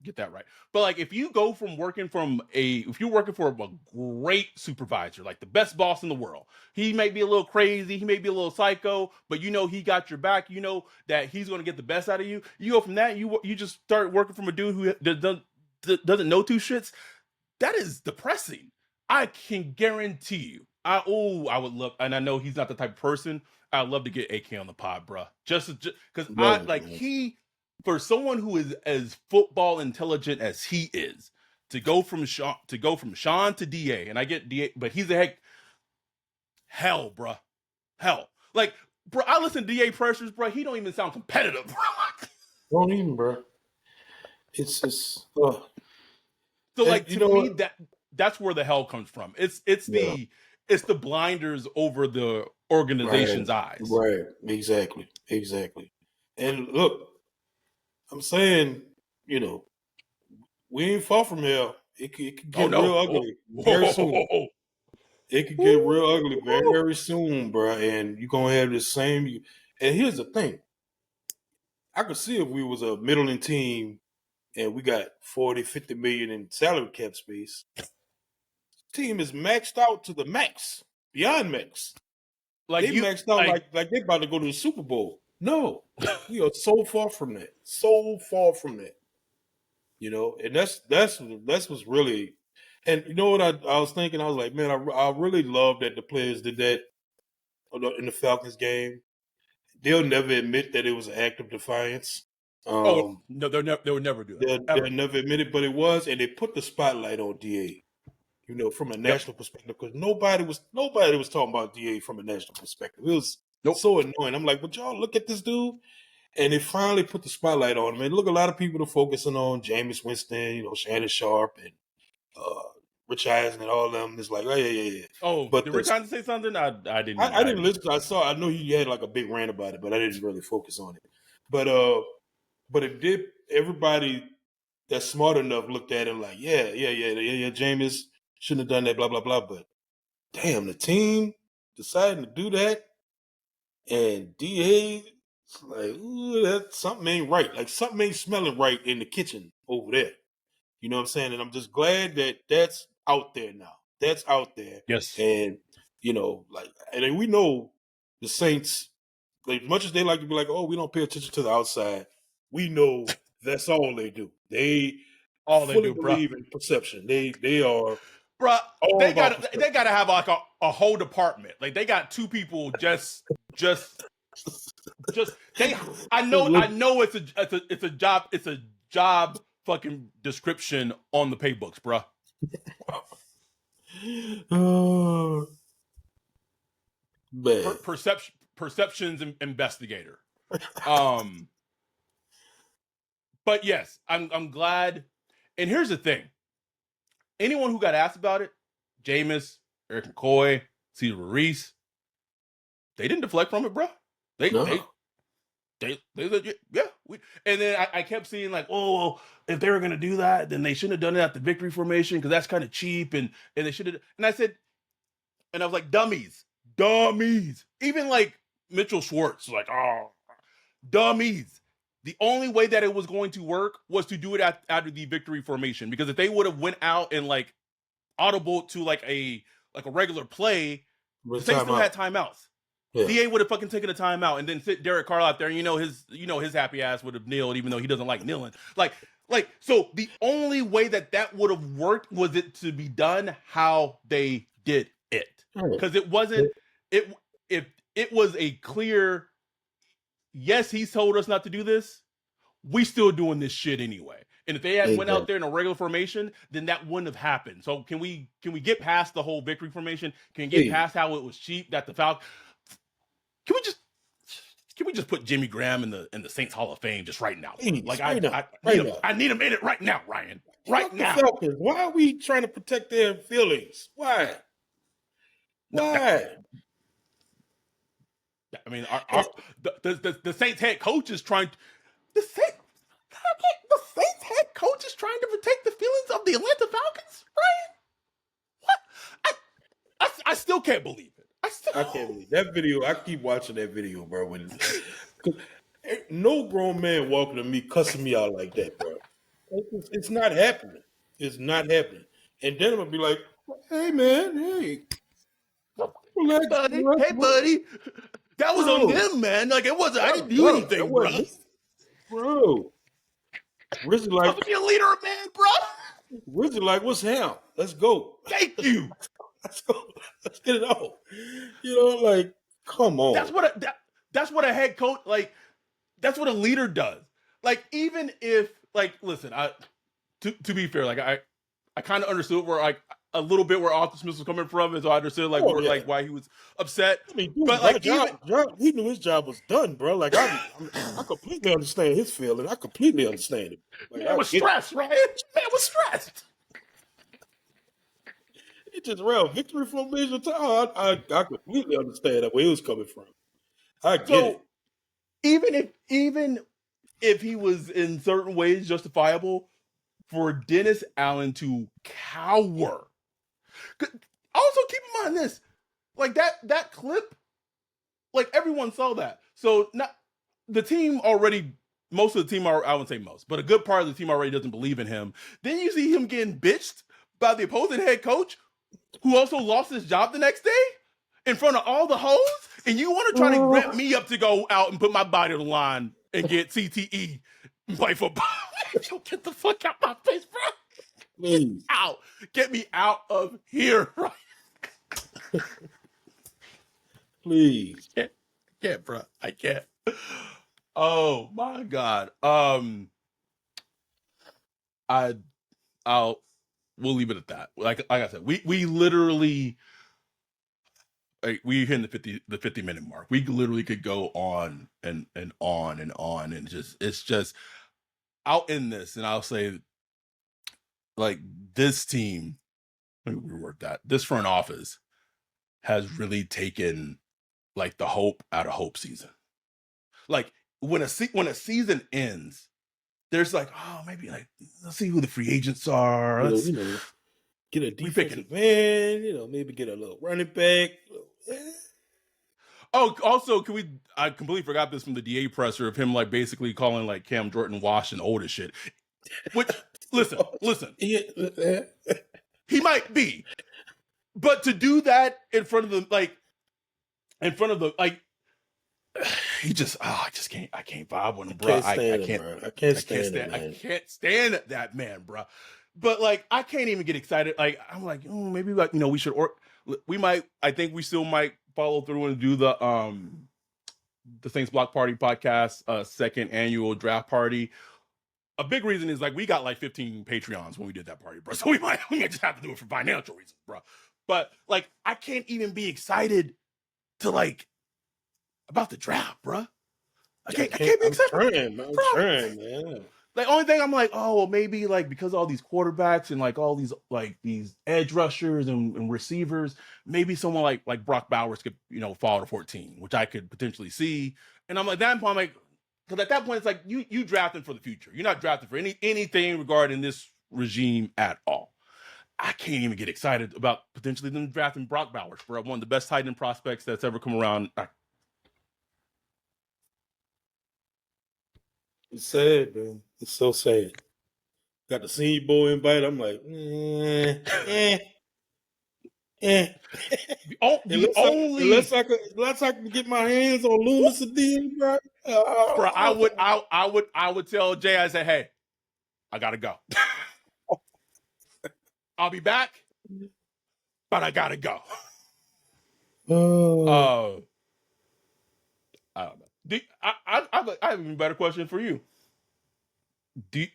get that right. But like if you go from if you're working for a great supervisor, like the best boss in the world, he may be a little crazy, he may be a little psycho, but he got your back, that he's going to get the best out of you. You go from that, you just start working from a dude who doesn't know two shits. That is depressing. I can guarantee you. I would love, and I know he's not the type of person. I'd love to get AK on the pod, bro. Just because for someone who is as football intelligent as he is, to go from Sean to DA, and I get DA, but he's a hell, bro. Hell. Like, bro, I listen to DA pressures, bro. He don't even sound competitive, bro. Don't even, bro. It's just so like to me that's where the hell comes from. It's the blinders over the organization's eyes. Right. Exactly. And look, I'm saying, we ain't far from hell. It could get real ugly very soon. It could get real ugly very soon, bro. And you're going to have the same. And here's the thing. I could see if we was a middling team and we got 40, 50 million in salary cap space. Team is maxed out to the max, beyond max. Like they maxed out like they about to go to the Super Bowl. No, we are so far from that. And that's what's really. And you know what I was thinking? I was like, man, I really love that the players did that in the Falcons game. they'll never admit that it was an act of defiance. Oh no, they would never do that They'll ever. never admit it, but it was, and they put the spotlight on DA. You know, from a Yep. national perspective, because nobody was talking about DA from a national perspective. It was Nope. so annoying. I'm like, but y'all look at this dude, and they finally put the spotlight on him. And look, a lot of people are focusing on Jameis Winston, Shannon Sharp, and Rich Eisen, and all of them. It's like, oh yeah. Oh, But did Rich Eisen say something? I didn't. I didn't listen. I know he had like a big rant about it, but I didn't really focus on it. But it did. Everybody that's smart enough looked at him like, yeah. Jameis shouldn't have done that, blah blah blah. But damn, the team deciding to do that, and DA, it's like, ooh, that something ain't right. Like something ain't smelling right in the kitchen over there. You know what I'm saying? And I'm just glad that that's out there now. That's out there, Yes. and and then we know the Saints. Like much as they like to be like, oh, we don't pay attention to the outside. We know that's all they do. They All they fully do, bruh. believe in perception. They are Bruh, all they about got they perception. got to have like a whole department. Like they got two people just they. I know it's a job fucking description on the paybooks, bruh. Oh, man. Perceptions investigator. But yes, I'm glad. And here's the thing: anyone who got asked about it, Jameis, Eric McCoy, Cesar Reese, they didn't deflect from it, bro. They No. legit, yeah. And then I kept seeing like, oh, well, if they were gonna do that, then they shouldn't have done it at the victory formation because that's kind of cheap, and they should have. And I said, and I was like, dummies. Even like Mitchell Schwartz, like, oh, dummies. The only way that it was going to work was to do it after the victory formation, because if they would have went out and like audible to like a regular play, the With Saints still had timeout. timeouts. Yeah. DA would have fucking taken a timeout and then sit Derek Carr out there, and his happy ass would have kneeled, even though he doesn't like kneeling. So the only way that would have worked was it to be done how they did it, because it wasn't it if it was a clear yes, he's told us not to do this, we still doing this shit anyway. And if they had went out Exactly. there in a regular formation, then that wouldn't have happened. So can we get past the whole victory formation? Can we get Please. past how it was cheap that the Falcons? Can we just put Jimmy Graham in the Saints Hall of Fame just right now? Please. Like Right now. I need Right him. now. I need him in it right now, Ryan. Right Fuck now. the Falcons. Why are we trying to protect their feelings? Why? No, Why? I mean, the Saints head coach is trying. The Saints head coach is trying to protect the feelings of the Atlanta Falcons, Ryan. What? I still can't believe it. I can't believe that video. I keep watching that video, bro. No grown man walking to me cussing me out like that, bro. It's not happening. It's not happening. And then I'm gonna be like, "Hey, man, hey, relax, Hey, buddy. That was on bro. them, man. Like it wasn't. I didn't do Bro, that anything, bro. wasn't me, bro." Rizzy Supposed like, to be a leader, man, bro. what's down? Let's go. Thank you. Let's go. Let's get it on. Like, come on. That's what a head coach like. That's what a leader does. Like even if listen, to be fair, like I kind of understood where like a little bit where Arthur Smith was coming from, and so I understood why he was upset. I mean, dude, But like job, he knew his job was done, bro. Like I completely understand his feeling. I completely understand it. Like, man was stressed, right? Man was stressed. It just real victory formation time. I completely understand where he was coming from. I get it. Even if he was in certain ways justifiable, for Dennis Allen to cower. Also, keep in mind this, like that clip, like everyone saw that. So not the team already. Most of the team I wouldn't say most, but a good part of the team already doesn't believe in him. Then you see him getting bitched by the opposing head coach, who also lost his job the next day in front of all the hoes, and you want to try to ramp me up to go out and put my body on the line and get CTE and play football. Yo, get the fuck out my face, bro. Please. Out. Get me out of here. Please. I can't, bro. I can't. Oh my God. I I'll we'll leave it at that. Like I said, we literally we hit the 50-minute mark. We literally could go on and on and on and just it's just out in this, and I'll say like this team, let me rework that. This front office has really taken like the hope out of hope season. Like when a season ends, there's like, oh, maybe like let's see who the free agents are. You know, get a We picking. defensive man. Maybe get a little running back. Oh, also, can we? I completely forgot this from the DA presser of him like basically calling like Cam Jordan washed and old as shit. Which listen, he might be, but to do that in front of the he just I can't vibe with him, bro. I can't stand that man, bro. But like I can't even get excited. Like I'm like, maybe like we should I think we still might follow through and do the Saints Block Party podcast second annual draft party. A big reason is like we got like 15 Patreons when we did that party, bro. So we might just have to do it for financial reasons, bro. But like I can't even be excited to like about the draft, bro. I can't be excited. I'm trying, man. The only thing I'm like, oh, well, maybe like because all these quarterbacks and like all these like these edge rushers and receivers, maybe someone like Brock Bowers could fall to 14, which I could potentially see. And I'm like, that point, I'm like, because at that point it's like you drafting for the future. You're not drafting for anything regarding this regime at all. I can't even get excited about potentially them drafting Brock Bowers for one of the best tight end prospects that's ever come around. It's sad, man. It's so sad. Got the Senior Bowl invite. I'm like, unless I can get my hands on Loomis again, bro. Bro, I would tell Jay, I say, hey, I gotta go. I'll be back, but I gotta go. I don't know. I have an even better question for you. Do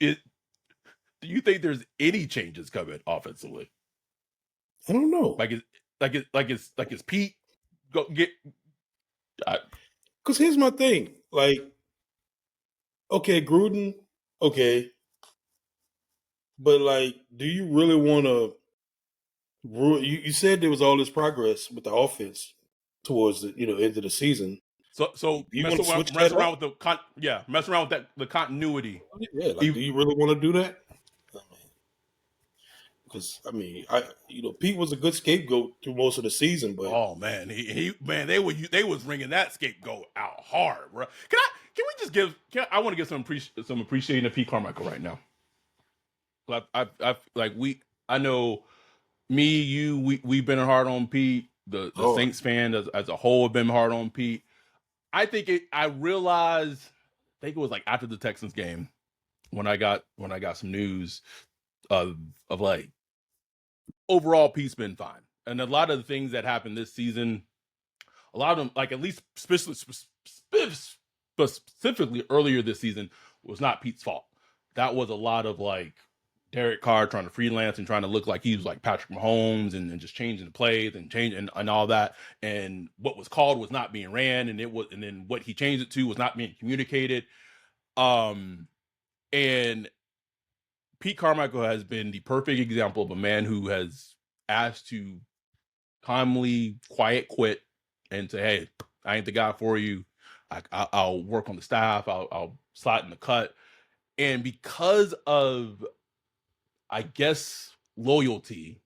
you think there's any changes coming offensively? I don't know. It's Pete go get. Because here's my thing. Like, okay, Gruden, okay, but like, do you really want to? You said there was all this progress with the offense towards the end of the season. So mess around with the continuity. Yeah, like, do you really want to do that? Because Pete was a good scapegoat through most of the season, but oh man, they was ringing that scapegoat out hard, bro. Can we just give? I want to give some appreciating to Pete Carmichael right now. I know me, you, we've been hard on Pete. The Saints fan as a whole have been hard on Pete. I think I realized, I think it was like after the Texans game when I got some news of like overall Pete's been fine. And a lot of the things that happened this season, a lot of them, like at least specifically earlier this season, was not Pete's fault. That was a lot of like Derek Carr trying to freelance and trying to look like he was like Patrick Mahomes and just changing the plays and changing and all that. And what was called was not being ran, and then what he changed it to was not being communicated. And Pete Carmichael has been the perfect example of a man who has asked to calmly quiet quit and say, hey, I ain't the guy for you. I'll work on the staff. I'll slot in the cut. And because of, I guess, loyalty,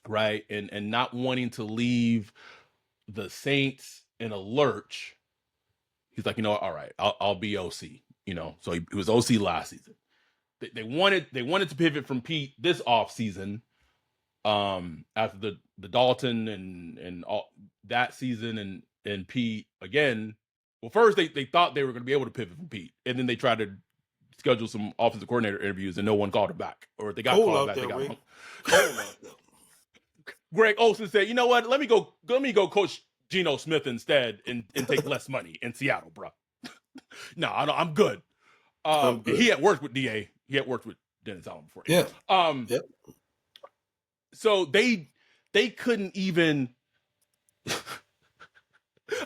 right, and not wanting to leave the Saints in a lurch, he's like, all right, I'll be OC. So he was OC last season. They wanted to pivot from Pete this offseason, after the Dalton and all that season and Pete again. Well, first they thought they were going to be able to pivot from Pete, and then they tried to schedule some offensive coordinator interviews, and no one called him back, or they got called back. They got Greg Olsen said, "You know what? Let me go coach Geno Smith instead, and take less money in Seattle, bro." No, I'm good. I'm good. He had worked with DA. He had worked with Dennis Allen before. Yeah. Yep. So they couldn't even.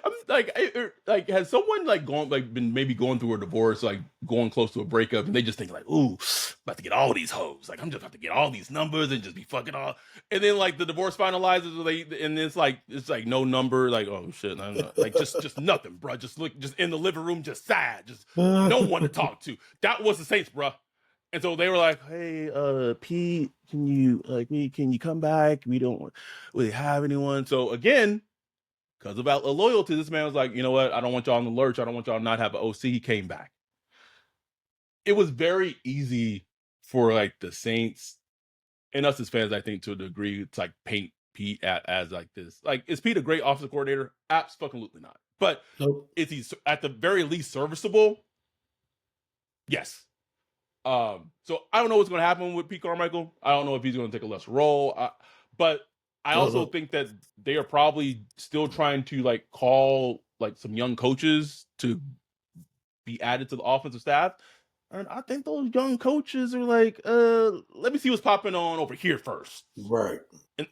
I'm like, has someone like been maybe going through a divorce, like going close to a breakup, and they just think like, ooh, about to get all these hoes, like I'm just about to get all these numbers and just be fucking all, and then like the divorce finalizes, and it's like no number, like oh shit, like just nothing, bro, just in the living room, just sad, just no one to talk to. That was the Saints, bro. And so they were like, "Hey, Pete, can you come back? We don't really have anyone." So again, because of our loyalty, this man was like, you know what? I don't want y'all in the lurch. I don't want y'all to not have an OC. He came back. It was very easy for like the Saints and us as fans, I think, to a degree, to like paint Pete as like this. Like, is Pete a great offensive coordinator? Absolutely not. But Nope. is he at the very least serviceable? Yes. So I don't know what's going to happen with Pete Carmichael. I don't know if he's going to take a lesser role. But I also think that they are probably still trying to like call like some young coaches to be added to the offensive staff. And I think those young coaches are like, let me see what's popping on over here first. Right. And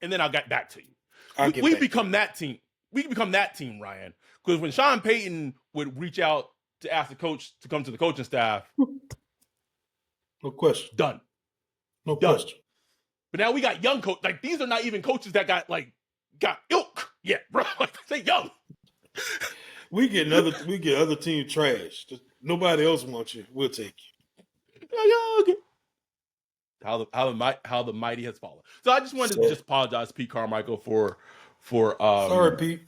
and then I'll get back to you. I'll We become that team. We can become that team, Ryan. Because when Sean Payton would reach out to ask the coach to come to the coaching staff, No question. done. No Done. question. But now we got young coach. Like these are not even coaches that got ilk yet, bro. Like they young. We get other team trash. Just, nobody else wants you. We'll take you. How the mighty has fallen. So I just wanted to just apologize to Pete Carmichael for sorry, Pete.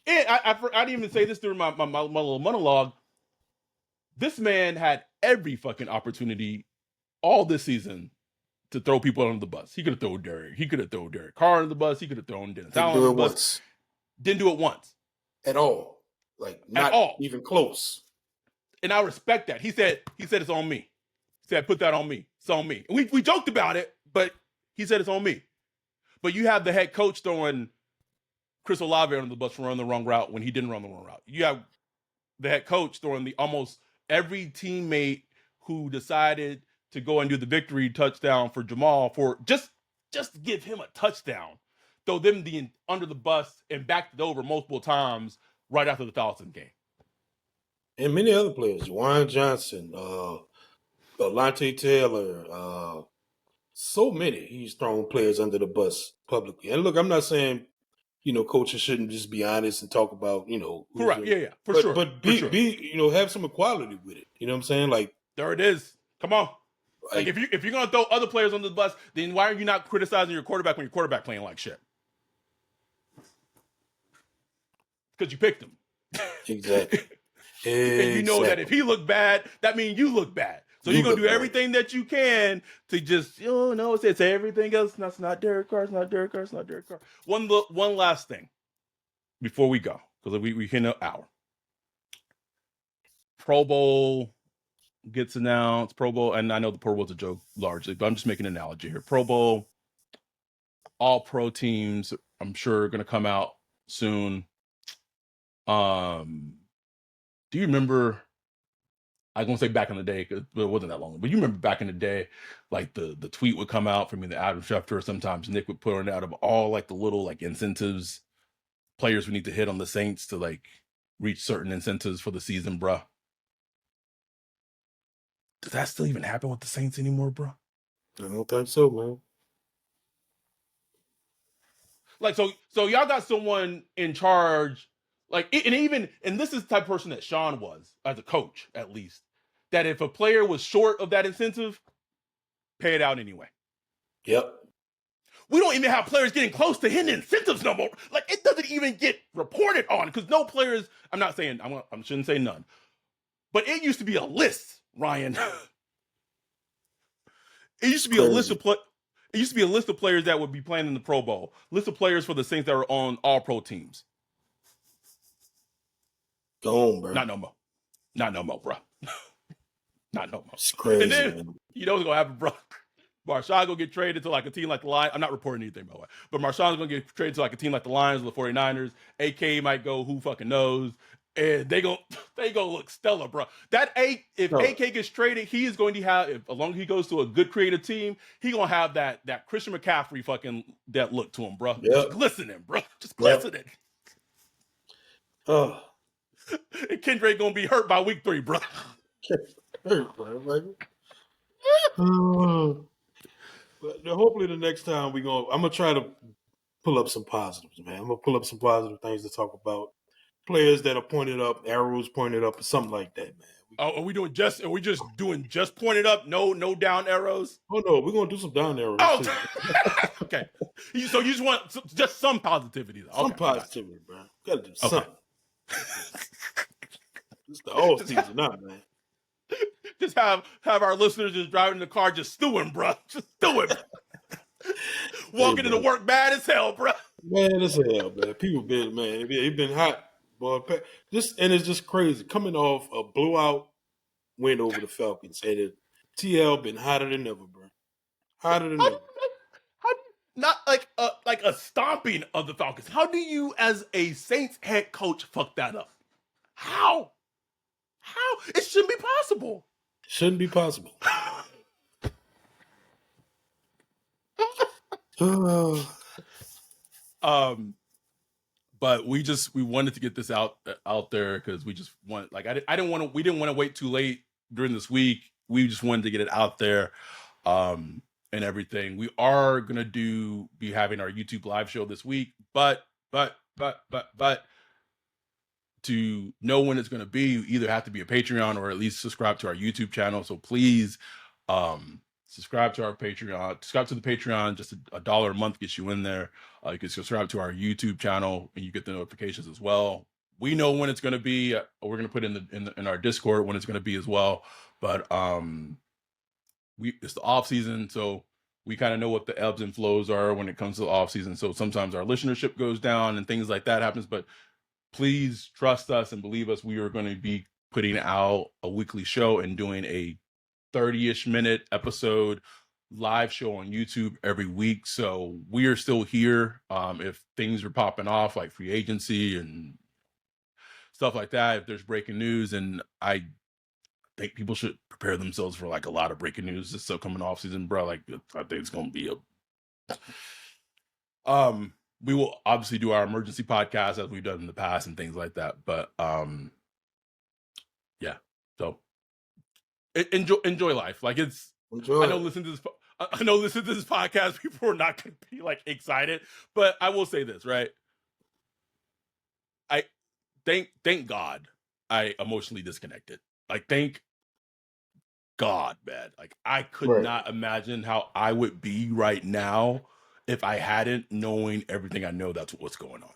And I didn't even say this during my little monologue. This man had every fucking opportunity all this season to throw people under the bus. He could have thrown Derek. He could have thrown Derek Carr under the bus. He could have thrown Dennis Allen under the bus. Once. Didn't do it once. At all. Like not at all. Even close. And I respect that. He said it's on me. He said, put that on me. It's on me. And we joked about it, but he said it's on me. But you have the head coach throwing Chris Olave under the bus for running the wrong route when he didn't run the wrong route. You have the head coach throwing the almost every teammate who decided to go and do the victory touchdown for Jamal for just give him a touchdown, throw them under the bus and backed it over multiple times right after the Falcons game. And many other players, Juwan Johnson, Alante Taylor, so many. He's thrown players under the bus publicly. And look, I'm not saying, coaches shouldn't just be honest and talk about, Correct. Yeah, for sure. But be have some equality with it. You know what I'm saying? Like, there it is. Come on. Like if you're gonna throw other players under the bus, then why are you not criticizing your quarterback when your quarterback playing like shit? Because you picked him. Exactly. And you know that if he looked bad, that means you look bad. So you're gonna do everything that you can to just, it's everything else. That's not Derek Carr. It's not Derek Carr. It's not Derek Carr. One last thing before we go, because we hit an hour. Pro Bowl gets announced. Pro Bowl, and I know the Pro Bowl's a joke largely, but I'm just making an analogy here. Pro Bowl, all pro teams, I'm sure, are going to come out soon. Do you remember? I'm going to say back in the day, because it wasn't that long, but you remember back in the day, like the tweet would come out from either Adam Schefter or sometimes Nick would put it out of all like the little like incentives players would need to hit on the Saints to like reach certain incentives for the season, bruh. Does that still even happen with the Saints anymore, bro? I don't think so, man. Like, so y'all got someone in charge, like, and this is the type of person that Sean was as a coach, at least, that if a player was short of that incentive, pay it out anyway. Yep. We don't even have players getting close to hitting incentives no more. Like, it doesn't even get reported on because no players. I'm not saying I shouldn't say none, but it used to be a list, Ryan. It used to be a list of It used to be a list of players that would be playing in the Pro Bowl. List of players for the Saints that are on all pro teams. Go on, bro. Not no more. Not no more, bro. Not no more. It's crazy. And then, man. you know what's going to happen, bro? Marshawn gonna get traded to like a team like the Lions. I'm not reporting anything, by the way, but Marshawn's gonna get traded to like a team like the Lions or the 49ers. AK might go, who fucking knows? And they go look stellar, bro. If AK gets traded, he is going to have, as long as he goes to a good creative team, he gonna have that Christian McCaffrey fucking that look to him, bro. Yep. Just glistening, bro. Just glistening. Oh. And Kendrick gonna be hurt by week 3, bro. Hurt, bro. Like, but hopefully the next time I'm gonna try to pull up some positives, man. I'm gonna pull up some positive things to talk about. Players that are pointed up, arrows pointed up, or something like that, man. Are we just doing just pointed up? No down arrows? Oh no, we're gonna do some down arrows. Oh, okay. So you just want just some positivity, though. Some positivity, bro. Gotta do something. It's the all season now, man. Just have our listeners just driving in the car, just stewing, bro. Just stewing. Walking into work mad as hell, bro. Man, as hell, man. People been, man, it been hot, boy. And it's just crazy coming off a blowout win over the Falcons, and TL been hotter than ever, bro. Hotter than ever. Not like a stomping of the Falcons. How do you, as a Saints head coach, fuck that up? How? It shouldn't be possible. Shouldn't be possible. But we wanted to get this out there because we just want, like, we didn't want to wait too late during this week. We just wanted to get it out there, and everything. We are gonna be having our YouTube live show this week, but to know when it's going to be, you either have to be a Patreon or at least subscribe to our YouTube channel. So please subscribe to our Patreon. Subscribe to the Patreon. Just $1 a month gets you in there. You can subscribe to our YouTube channel and you get the notifications as well. We know when it's going to be. We're going to put in our Discord when it's going to be as well. But it's the off season, so we kind of know what the ebbs and flows are when it comes to the off season. So sometimes our listenership goes down and things like that happens, but please trust us and believe us. We are going to be putting out a weekly show and doing a 30-ish minute episode live show on YouTube every week. So we are still here. If things are popping off like free agency and stuff like that, if there's breaking news, and I think people should prepare themselves for like a lot of breaking news this upcoming off season, bro. Like, I think it's going to be we will obviously do our emergency podcast as we've done in the past and things like that. But yeah. So enjoy life. Like, I know listen to this podcast, people are not going to be like excited, but I will say this, right? I thank God I emotionally disconnected. Like, thank God, man. Like, I could not imagine how I would be right now if I hadn't knowing everything I know. That's what's going on.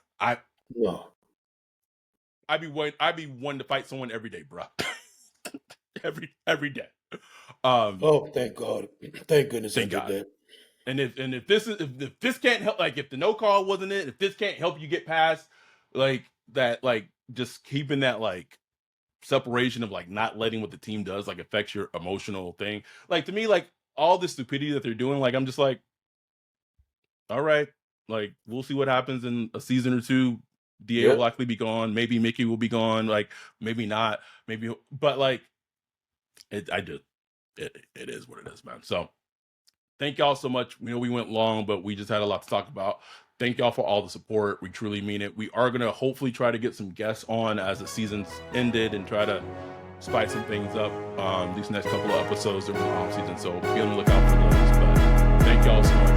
I'd be wanting to fight someone every day, bro. every day. Thank God. Thank goodness thank God. That. And if this can't help, like, if the no call wasn't it, if this can't help you get past like that, like just keeping that like separation of like not letting what the team does like affects your emotional thing. Like, to me, like all the stupidity that they're doing, like I'm just like, all right, like we'll see what happens in a season or two. DA will likely be gone. Maybe Mickey will be gone. Like, maybe not. Maybe, but like, it is what it is, man. So thank y'all so much. We know we went long, but we just had a lot to talk about. Thank y'all for all the support. We truly mean it. We are going to hopefully try to get some guests on as the season's ended and try to spice some things up these next couple of episodes during the off season. So be on the lookout for those. But thank y'all so much.